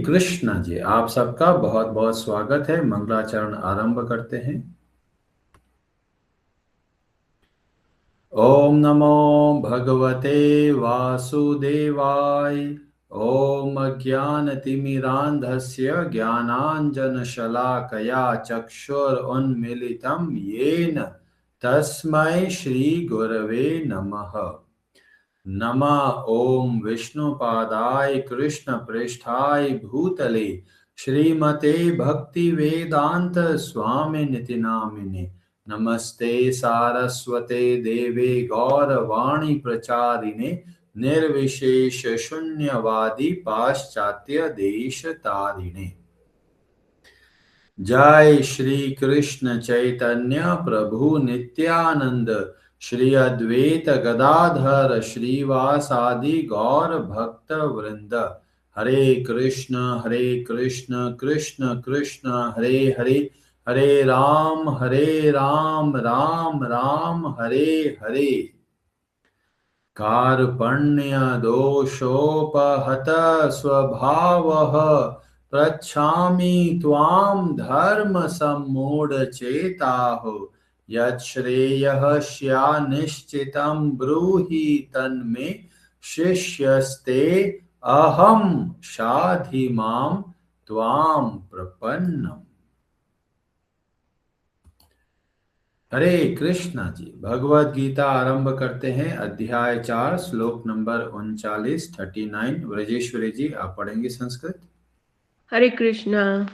कृष्णा जी, आप सबका बहुत बहुत स्वागत है। मंगलाचरण आरंभ करते हैं। ओम नमो भगवते वासुदेवाय। ओम अज्ञानतिमिरान्धस्य ज्ञानाञ्जनशलाकया चक्षुरुन्मीलितं येन तस्मै श्रीगुरवे नमः। नमः ओम विष्णुपादाय कृष्ण पृष्ठाय भूतले श्रीमते भक्ति वेदांत स्वामी निति नामिने। नमस्ते सारस्वते देवे गौरवाणी प्रचारिणे निर्विशेष शून्यवादी पाश्चात्य देश तारिणे। जय श्री कृष्ण चैतन्य प्रभु नित्यानंद श्री अद्वैत गदाधर श्रीवासादि गौर भक्त वृंद। हरे कृष्ण कृष्ण कृष्ण हरे हरे, हरे राम राम राम हरे हरे। कार्पण्य दोषोपहत स्वभावः पृच्छामि त्वां धर्म सम्मूढचेताः। यच्छ्रेयः स्यान्निश्चितं ब्रूहि तन्मे शिष्यस्ते अहं शाधि मां त्वां प्रपन्नम्। हरे कृष्णा जी, भगवद गीता आरंभ करते हैं। अध्याय 4 श्लोक नंबर 39 व्रजेश्वरी जी आप पढ़ेंगे संस्कृत। हरे कृष्णा।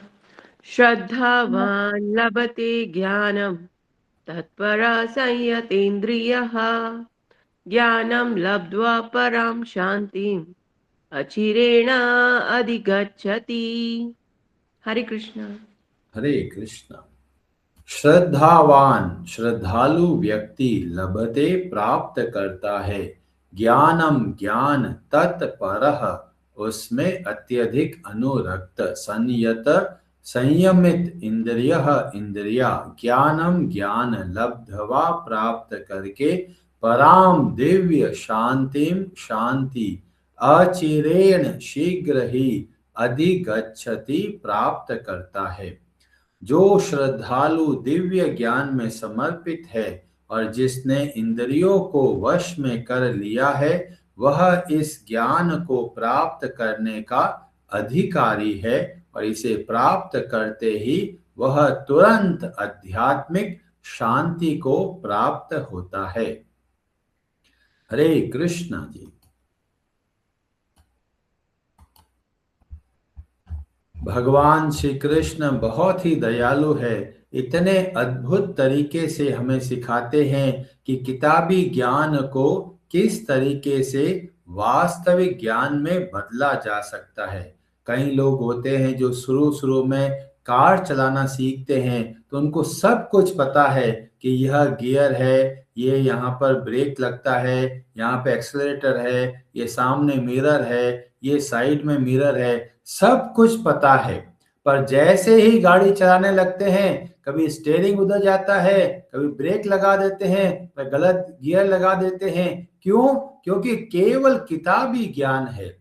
श्रद्धावान् लभते ज्ञानं तत्परः संयतेन्द्रियः। ज्ञानं लब्ध्वा परां शान्तिम् अचिरेण अधिगच्छति। हरे कृष्णा। हरे कृष्णा। श्रद्धावान श्रद्धालु व्यक्ति लभते प्राप्त करता है, ज्ञानम ज्ञान, तत्परः उसमें अत्यधिक अनुरक्त, संयत संयमित, इंद्रियः इंद्रिया, ज्ञानम ज्ञान, लब्ध्वा प्राप्त करके, पराम दिव्य, शांतिम शांति, अचिरेण शीघ्र ही, अधिगच्छति प्राप्त करता है। जो श्रद्धालु दिव्य ज्ञान में समर्पित है और जिसने इंद्रियों को वश में कर लिया है, वह इस ज्ञान को प्राप्त करने का अधिकारी है और इसे प्राप्त करते ही वह तुरंत आध्यात्मिक शांति को प्राप्त होता है। हरे कृष्णा जी। भगवान श्री कृष्ण बहुत ही दयालु है। इतने अद्भुत तरीके से हमें सिखाते हैं कि किताबी ज्ञान को किस तरीके से वास्तविक ज्ञान में बदला जा सकता है। कई लोग होते हैं जो शुरू में कार चलाना सीखते हैं तो उनको सब कुछ पता है कि यह गियर है, ये यहाँ पर ब्रेक लगता है, यहाँ पे एक्सेलरेटर है, ये सामने मिरर है, ये साइड में मिरर है, सब कुछ पता है। पर जैसे ही गाड़ी चलाने लगते हैं, कभी स्टीयरिंग उधर जाता है, कभी ब्रेक लगा देते हैं, कभी गलत गियर लगा देते हैं। क्यों? क्योंकि केवल किताबी ज्ञान है।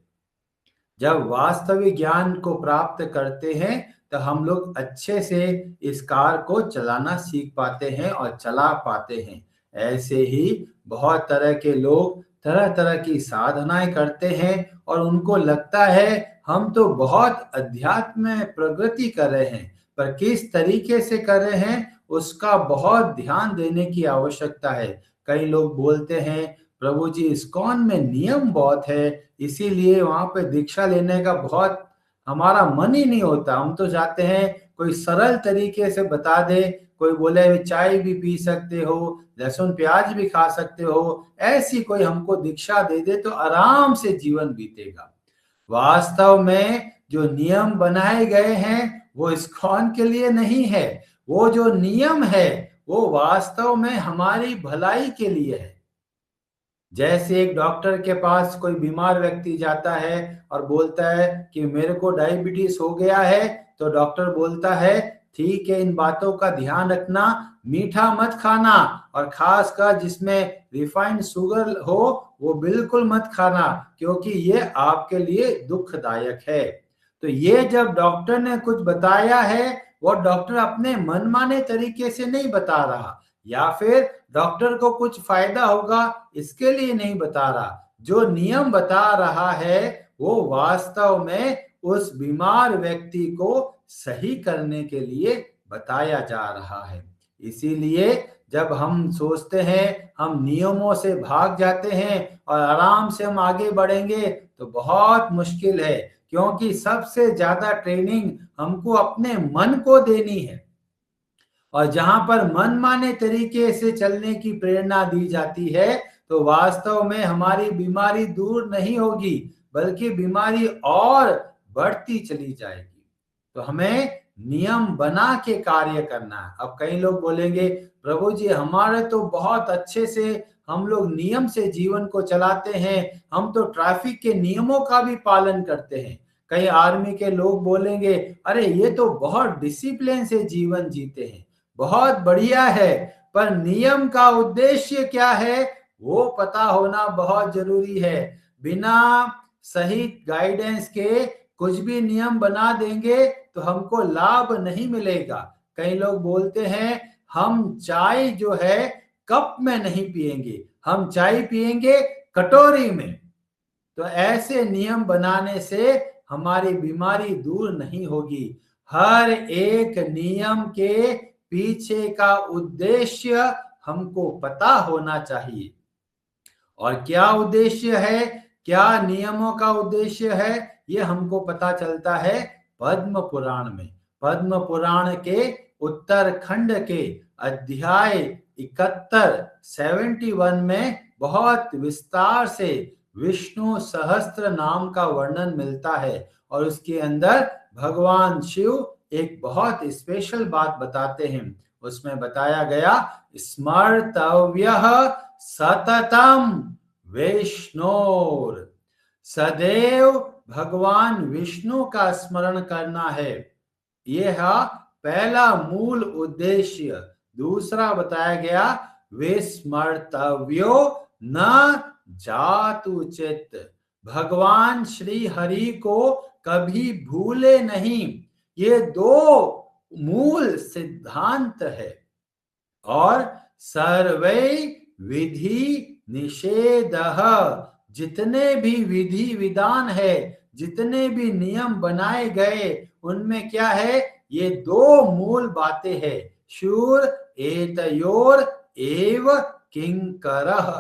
जब वास्तविक ज्ञान को प्राप्त करते हैं तो हम लोग अच्छे से इस कार को चलाना सीख पाते हैं और चला पाते हैं। ऐसे ही बहुत तरह के लोग तरह तरह की साधनाएं करते हैं और उनको लगता है हम तो बहुत अध्यात्म में प्रगति कर रहे हैं, पर किस तरीके से कर रहे हैं उसका बहुत ध्यान देने की आवश्यकता है। कई लोग बोलते हैं प्रभु जी इस्कॉन में नियम बहुत है, इसीलिए वहां पे दीक्षा लेने का बहुत हमारा मन ही नहीं होता। हम तो चाहते हैं कोई सरल तरीके से बता दे, कोई बोले चाय भी पी सकते हो, लहसुन प्याज भी खा सकते हो, ऐसी कोई हमको दीक्षा दे दे तो आराम से जीवन बीतेगा। वास्तव में जो नियम बनाए गए हैं वो इस्कॉन के लिए नहीं है। वो जो नियम है वो वास्तव में हमारी भलाई के लिए है। जैसे एक डॉक्टर के पास कोई बीमार व्यक्ति जाता है और बोलता है कि मेरे को डायबिटीज हो गया है, तो डॉक्टर बोलता है ठीक है, इन बातों का ध्यान रखना, मीठा मत खाना, और खासकर जिसमें रिफाइंड शुगर हो वो बिल्कुल मत खाना, क्योंकि ये आपके लिए दुखदायक है। तो ये जब डॉक्टर ने कुछ बताया है, वो डॉक्टर अपने मनमाने तरीके से नहीं बता रहा, या फिर डॉक्टर को कुछ फायदा होगा इसके लिए नहीं बता रहा। जो नियम बता रहा है वो वास्तव में उस बीमार व्यक्ति को सही करने के लिए बताया जा रहा है। इसीलिए जब हम सोचते हैं हम नियमों से भाग जाते हैं और आराम से हम आगे बढ़ेंगे, तो बहुत मुश्किल है, क्योंकि सबसे ज्यादा ट्रेनिंग हमको अपने मन को देनी है। और जहां पर मनमाने तरीके से चलने की प्रेरणा दी जाती है, तो वास्तव में हमारी बीमारी दूर नहीं होगी, बल्कि बीमारी और बढ़ती चली जाएगी। तो हमें नियम बना के कार्य करना है। अब कई लोग बोलेंगे, प्रभु जी हमारे तो बहुत अच्छे से हम लोग नियम से जीवन को चलाते हैं, हम तो ट्रैफिक के नियमों का भी पालन करते हैं। कई आर्मी के लोग बोलेंगे, अरे ये तो बहुत डिसिप्लिन से जीवन जीते हैं, बहुत बढ़िया है। पर नियम का उद्देश्य क्या है वो पता होना बहुत जरूरी है। बिना सही गाइडेंस के कुछ भी नियम बना देंगे तो हमको लाभ नहीं मिलेगा। कई लोग बोलते हैं हम चाय जो है कप में नहीं पिएंगे, हम चाय पिएंगे कटोरी में। तो ऐसे नियम बनाने से हमारी बीमारी दूर नहीं होगी। हर एक नियम के पीछे का उद्देश्य हमको पता होना चाहिए। और क्या उद्देश्य है, क्या नियमों का उद्देश्य है, ये हमको पता चलता है पद्म पुराण में। पद्म पुराण के उत्तरखंड के अध्याय 71 में बहुत विस्तार से विष्णु सहस्त्र नाम का वर्णन मिलता है, और उसके अंदर भगवान शिव एक बहुत स्पेशल बात बताते हैं। उसमें बताया गया, स्मर्तव्यः सततम विष्णोर, सदैव भगवान विष्णु का स्मरण करना है। यह पहला मूल उद्देश्य। दूसरा बताया गया, विस्मर्तव्यो न जातु चित्त, भगवान श्री हरि को कभी भूले नहीं। ये दो मूल सिद्धांत है। और सर्वै विधि निषेधः, जितने भी विधि विधान है, जितने भी नियम बनाए गए, उनमें क्या है, ये दो मूल बातें हैं। शूर एतयोर एव किंकरः,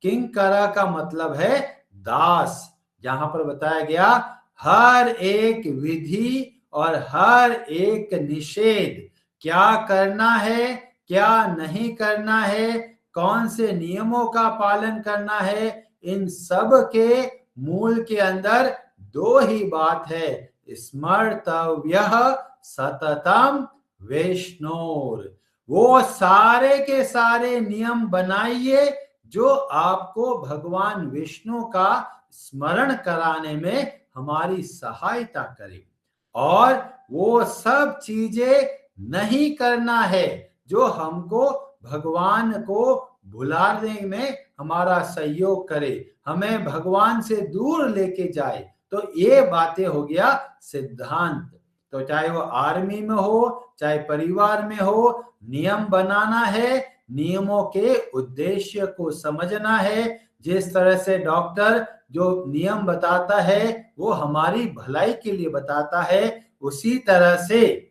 किंकरः का मतलब है दास। जहां पर बताया गया हर एक विधि और हर एक निषेध, क्या करना है क्या नहीं करना है, कौन से नियमों का पालन करना है, इन सब के मूल के अंदर दो ही बात है, स्मर्तव्यः सततम विष्णोर। वो सारे के सारे नियम बनाइए जो आपको भगवान विष्णु का स्मरण कराने में हमारी सहायता करे, और वो सब चीजें नहीं करना है जो हमको भगवान को भुलाने में हमारा सहयोग करे, हमें भगवान से दूर लेके जाए। तो ये बातें हो गया सिद्धांत। तो चाहे वो आर्मी में हो, चाहे परिवार में हो, नियम बनाना है, नियमों के उद्देश्य को समझना है। जिस तरह से डॉक्टर जो नियम बताता है वो हमारी भलाई के लिए बताता है, उसी तरह से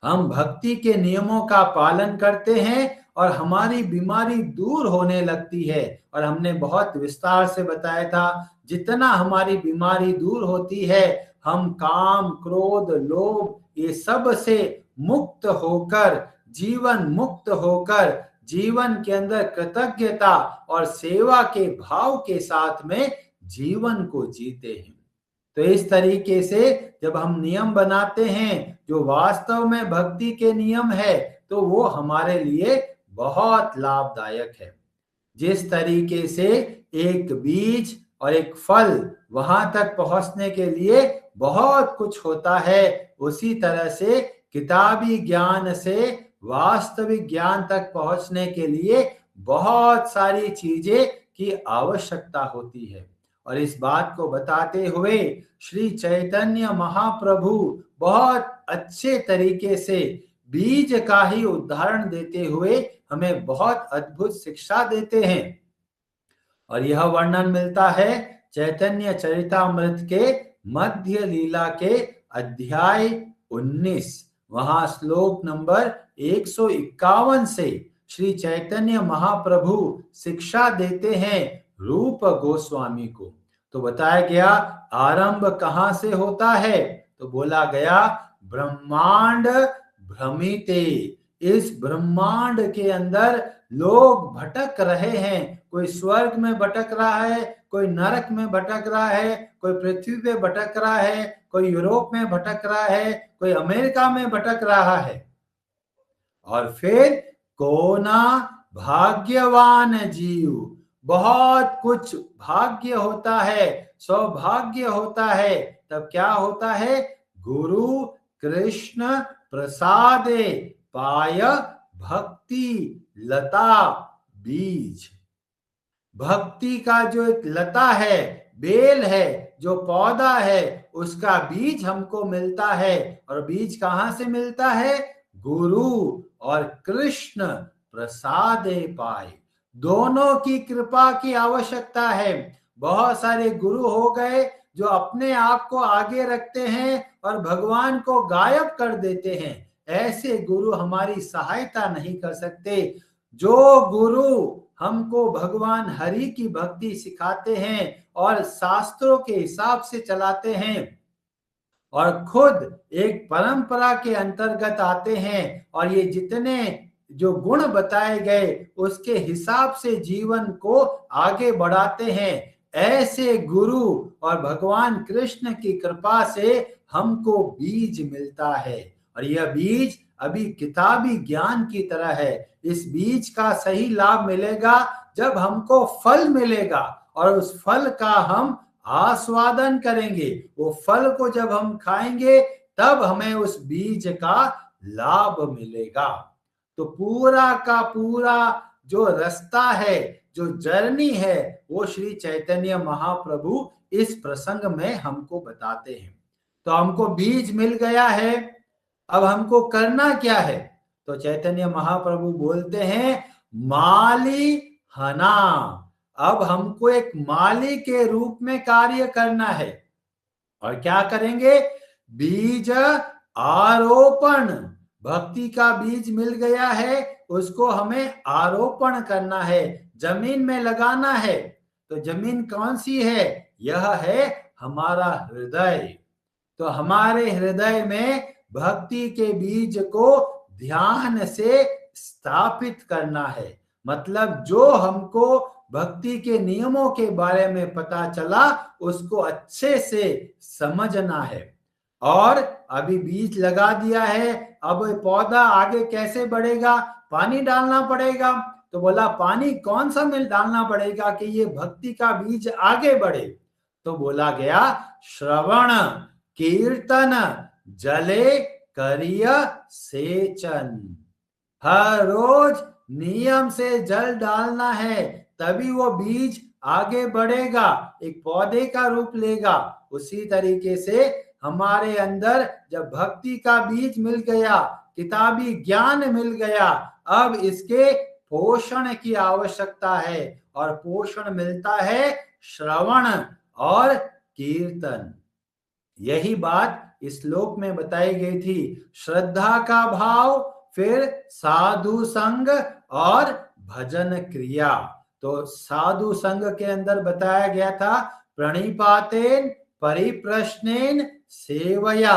हम भक्ति के नियमों का पालन करते हैं और हमारी बीमारी दूर होने लगती है। और हमने बहुत विस्तार से बताया था, जितना हमारी बीमारी दूर होती है, हम काम, क्रोध, लोभ ये सब से मुक्त होकर, जीवन मुक्त होकर, जीवन के अंदर कृतज्ञता और सेवा के भाव के साथ में जीवन को जीते हैं। तो इस तरीके से जब हम नियम बनाते हैं जो वास्तव में भक्ति के नियम है, तो वो हमारे लिए बहुत लाभदायक है। जिस तरीके से एक बीज और एक फल वहां तक पहुंचने के लिए बहुत कुछ होता है, उसी तरह से किताबी ज्ञान से वास्तविक ज्ञान तक पहुंचने के लिए बहुत सारी चीजें की आवश्यकता होती है। और इस बात को बताते हुए श्री चैतन्य महाप्रभु बहुत अच्छे तरीके से बीज का ही उदाहरण देते हुए हमें बहुत अद्भुत शिक्षा देते हैं। और यह वर्णन मिलता है चैतन्य चरितामृत के मध्य लीला के अध्याय 19, वहां श्लोक नंबर 151 से श्री चैतन्य महाप्रभु शिक्षा देते हैं रूप गोस्वामी को। तो बताया गया आरंभ कहां से होता है, तो बोला गया ब्रह्मांड भ्रमिते, इस ब्रह्मांड के अंदर लोग भटक रहे हैं। कोई स्वर्ग में भटक रहा है, कोई नरक में भटक रहा है, कोई पृथ्वी पे भटक रहा है, कोई यूरोप में भटक रहा है, कोई अमेरिका में भटक रहा है। और फिर कोना भाग्यवान जीव, बहुत कुछ भाग्य होता है, सौभाग्य होता है, तब क्या होता है, गुरु कृष्ण प्रसादे पाय भक्ति लता बीज। भक्ति का जो एक लता है, बेल है, जो पौधा है, उसका बीज हमको मिलता है। और बीज कहां से मिलता है, गुरु और कृष्ण प्रसादे पाए, दोनों की कृपा की आवश्यकता है। बहुत सारे गुरु हो गए जो अपने आप को आगे रखते हैं और भगवान को गायब कर देते हैं। ऐसे गुरु हमारी सहायता नहीं कर सकते। जो गुरु हमको भगवान हरि की भक्ति सिखाते हैं और शास्त्रों के हिसाब से चलाते हैं और खुद एक परंपरा के अंतर्गत आते हैं और ये जितने जो गुण बताए गए उसके हिसाब से जीवन को आगे बढ़ाते हैं, ऐसे गुरु और भगवान कृष्ण की कृपा से हमको बीज मिलता है। और यह बीज अभी किताबी ज्ञान की तरह है। इस बीज का सही लाभ मिलेगा जब हमको फल मिलेगा और उस फल का हम आस्वादन करेंगे। वो फल को जब हम खाएंगे तब हमें उस बीज का लाभ मिलेगा। तो पूरा का पूरा जो रास्ता है, जो जर्नी है, वो श्री चैतन्य महाप्रभु इस प्रसंग में हमको बताते हैं। तो हमको बीज मिल गया है, अब हमको करना क्या है, तो चैतन्य महाप्रभु बोलते हैं माली हना। अब हमको एक माली के रूप में कार्य करना है। और क्या करेंगे, बीज आरोपण, भक्ति का बीज मिल गया है, उसको हमें आरोपण करना है, जमीन में लगाना है। तो जमीन कौन सी है, यह है हमारा हृदय। तो हमारे हृदय में भक्ति के बीज को ध्यान से स्थापित करना है। मतलब जो हमको भक्ति के नियमों के बारे में पता चला उसको अच्छे से समझना है। और अभी बीज लगा दिया है, अब पौधा आगे कैसे बढ़ेगा, पानी डालना पड़ेगा। तो बोला पानी कौन सा मिल डालना पड़ेगा कि ये भक्ति का बीज आगे बढ़े। तो बोला गया श्रवण कीर्तन जले करिय सेचन, हर रोज नियम से जल डालना है, तभी वो बीज आगे बढ़ेगा, एक पौधे का रूप लेगा। उसी तरीके से हमारे अंदर जब भक्ति का बीज मिल गया, किताबी ज्ञान मिल गया, अब इसके पोषण की आवश्यकता है। और पोषण मिलता है श्रवण और कीर्तन। यही बात इस श्लोक में बताई गई थी। श्रद्धा का भाव, फिर साधु संग और भजन क्रिया। तो साधु संग के अंदर बताया गया था प्रणिपातेन परिप्रश्नेन सेवया,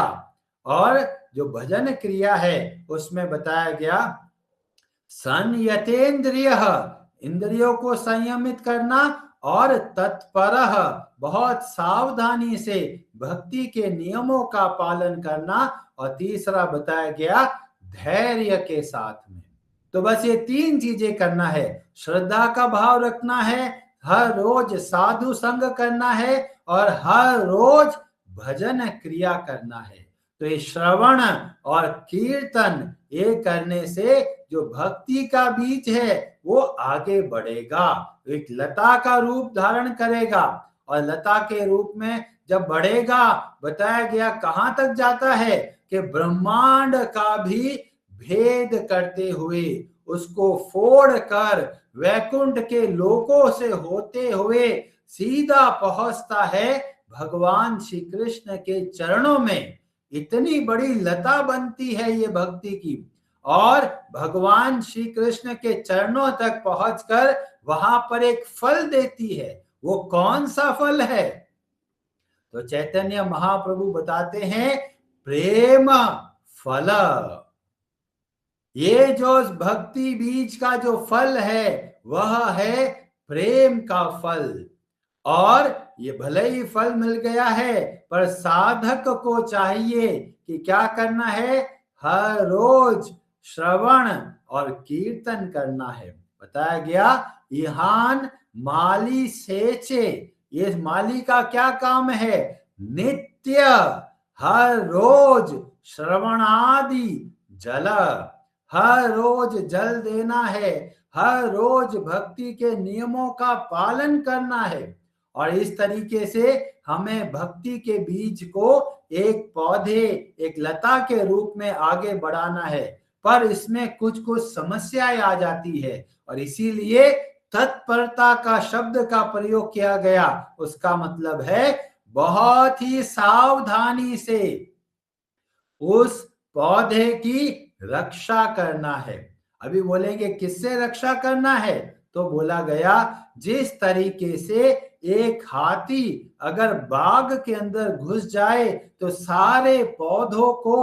और जो भजन क्रिया है उसमें बताया गया संयतेन्द्रिय, इंद्रियों को संयमित करना, और तत्परः, बहुत सावधानी से भक्ति के नियमों का पालन करना, और तीसरा बताया गया धैर्य के साथ में। तो बस ये तीन चीजें करना है, श्रद्धा का भाव रखना है, हर रोज साधु संग करना है, और हर रोज भजन क्रिया करना है। तो ये श्रवण और कीर्तन ये करने से जो भक्ति का बीज है वो आगे बढ़ेगा, एक लता का रूप धारण करेगा। और लता के रूप में जब बढ़ेगा, बताया गया कहां तक जाता है कि ब्रह्मांड का भी भेद करते हुए, उसको फोड़ कर वैकुंठ के लोकों से होते हुए सीधा पहुंचता है भगवान श्री कृष्ण के चरणों में। इतनी बड़ी लता बनती है ये भक्ति की, और भगवान श्री कृष्ण के चरणों तक पहुंचकर वहां पर एक फल देती है। वो कौन सा फल है? तो चैतन्य महाप्रभु बताते हैं प्रेम फल। ये जो भक्ति बीज का जो फल है वह है प्रेम का फल। और ये भले ही फल मिल गया है, पर साधक को चाहिए कि क्या करना है? हर रोज श्रवण और कीर्तन करना है। बताया गया इहान माली सेचे, ये माली का क्या काम है? नित्य हर रोज श्रवणादि जल, हर रोज जल देना है, हर रोज भक्ति के नियमों का पालन करना है। और इस तरीके से हमें भक्ति के बीज को एक पौधे, एक लता के रूप में आगे बढ़ाना है। पर इसमें कुछ कुछ समस्याएं आ जाती है, और इसीलिए तत्परता का शब्द का प्रयोग किया गया। उसका मतलब है बहुत ही सावधानी से उस पौधे की रक्षा करना है। अभी बोलेंगे किससे रक्षा करना है? तो बोला गया जिस तरीके से एक हाथी अगर बाग के अंदर घुस जाए तो सारे पौधों को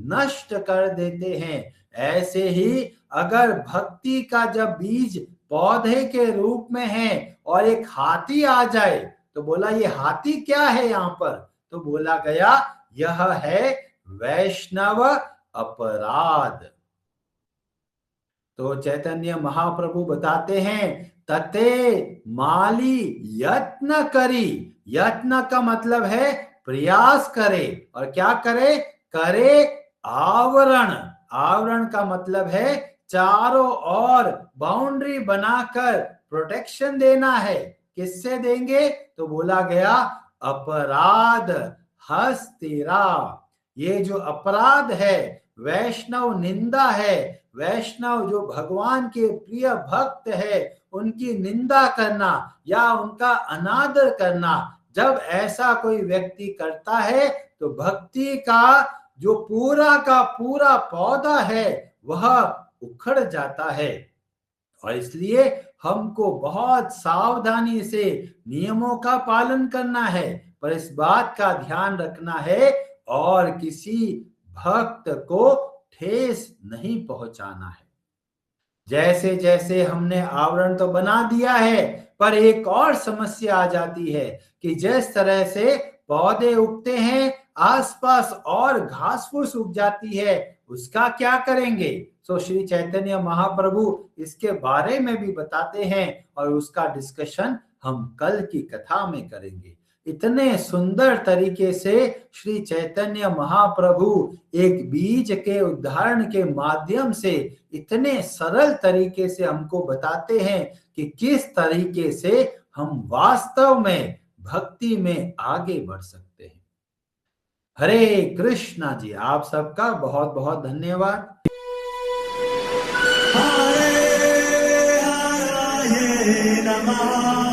नष्ट कर देते हैं, ऐसे ही अगर भक्ति का जब बीज पौधे के रूप में है और एक हाथी आ जाए, तो बोला ये हाथी क्या है यहाँ पर? तो बोला गया यह है वैष्णव अपराध। तो चैतन्य महाप्रभु बताते हैं तते माली यत्न करी। यत्न का मतलब है प्रयास करे, और क्या करे? करे आवरण। आवरण का मतलब है चारों ओर बाउंड्री बनाकर प्रोटेक्शन देना है। किससे देंगे? तो बोला गया अपराध हस्तिरा। ये जो अपराध है, वैष्णव निंदा है, वैष्णव जो भगवान के प्रिय भक्त है उनकी निंदा करना या उनका अनादर करना, जब ऐसा कोई व्यक्ति करता है तो भक्ति का जो पूरा का पूरा पौधा है वह उखड़ जाता है। और इसलिए हमको बहुत सावधानी से नियमों का पालन करना है, पर इस बात का ध्यान रखना है और किसी भक्त को ठेस नहीं पहुंचाना है। जैसे जैसे हमने आवरण तो बना दिया है, पर एक और समस्या आ जाती है कि जिस तरह से पौधे उगते हैं आसपास और घास फूस उग जाती है, उसका क्या करेंगे? तो श्री चैतन्य महाप्रभु इसके बारे में भी बताते हैं, और उसका डिस्कशन हम कल की कथा में करेंगे। इतने सुंदर तरीके से श्री चैतन्य महाप्रभु एक बीज के उदाहरण के माध्यम से इतने सरल तरीके से हमको बताते हैं कि किस तरीके से हम वास्तव में भक्ति में आगे बढ़ सकते हैं। हरे कृष्णा जी, आप सबका बहुत बहुत धन्यवाद। हरे हरे नमः।